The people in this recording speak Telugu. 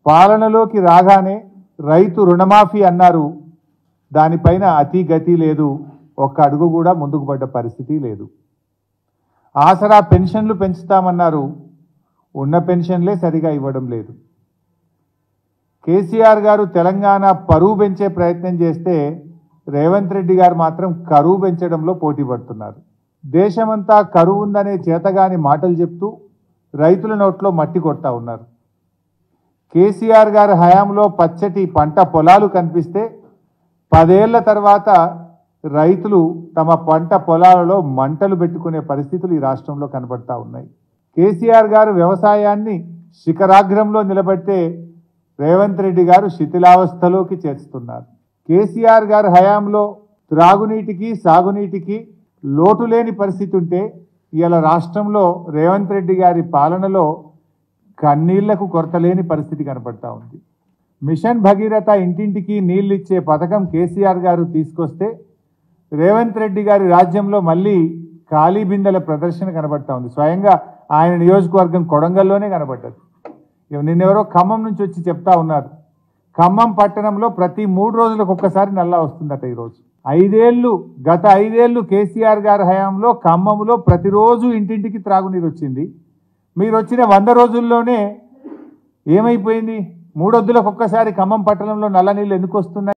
పాలనలోకి రాగానే రైతు రుణమాఫీ అన్నారు, దానిపైన అతి గతి లేదు, ఒక్క అడుగు కూడా ముందుకు పడ్డ పరిస్థితి లేదు. ఆసరా పెన్షన్లు పెంచుతామన్నారు, ఉన్న పెన్షన్లే సరిగా ఇవ్వడం లేదు. కేసీఆర్ గారు తెలంగాణ పరువు పెంచే ప్రయత్నం చేస్తే రేవంత్ రెడ్డి గారు మాత్రం కరువు పెంచడంలో పోటీ పడుతున్నారు. దేశమంతా కరువు ఉందనే చేతగాని మాటలు చెప్తూ రైతుల నోట్లో మట్టి కొడతా ఉన్నారు. కేసీఆర్ గారి హయాంలో పచ్చటి పంట పొలాలు కనిపిస్తే 10 ఏళ్ల తర్వాత రైతులు తమ పంట పొలాలలో మంటలు పెట్టుకునే పరిస్థితులు ఈ రాష్ట్రంలో కనబడతా ఉన్నాయి. కేసీఆర్ గారు వ్యవసాయాన్ని శిఖరాగ్రంలో నిలబెడితే రేవంత్ రెడ్డి గారు శిథిలావస్థలోకి చేర్చుతున్నారు. కేసీఆర్ గారి హయాంలో త్రాగునీటికి సాగునీటికి లోటు లేని పరిస్థితి ఉంటే ఇవాళ రాష్ట్రంలో రేవంత్ రెడ్డి గారి పాలనలో కన్నీళ్లకు కొరత లేని పరిస్థితి కనపడతా ఉంది. మిషన్ భగీరథ ఇంటింటికి నీళ్లు ఇచ్చే పథకం కేసీఆర్ గారు తీసుకొస్తే రేవంత్ రెడ్డి గారి రాజ్యంలో మళ్ళీ ఖాళీ బిందెల ప్రదర్శన కనబడతా ఉంది. స్వయంగా ఆయన నియోజకవర్గం కొడంగల్లోనే కనబడ్డది. నిన్నెవరో ఖమ్మం నుంచి వచ్చి చెప్తా ఉన్నారు, ఖమ్మం పట్టణంలో ప్రతి 3 రోజులకు ఒక్కసారి నల్లా వస్తుందట. ఈరోజు గత 5 ఏళ్ళు కేసీఆర్ గారి హయాంలో ఖమ్మంలో ప్రతిరోజు ఇంటింటికి త్రాగునీరు వచ్చింది. మీరు వచ్చిన 100 రోజుల్లోనే ఏమైపోయింది? 3 వద్దులకు ఒక్కసారి ఖమ్మం పట్టణంలో నల్ల నీళ్ళు ఎందుకు వస్తున్నాయి?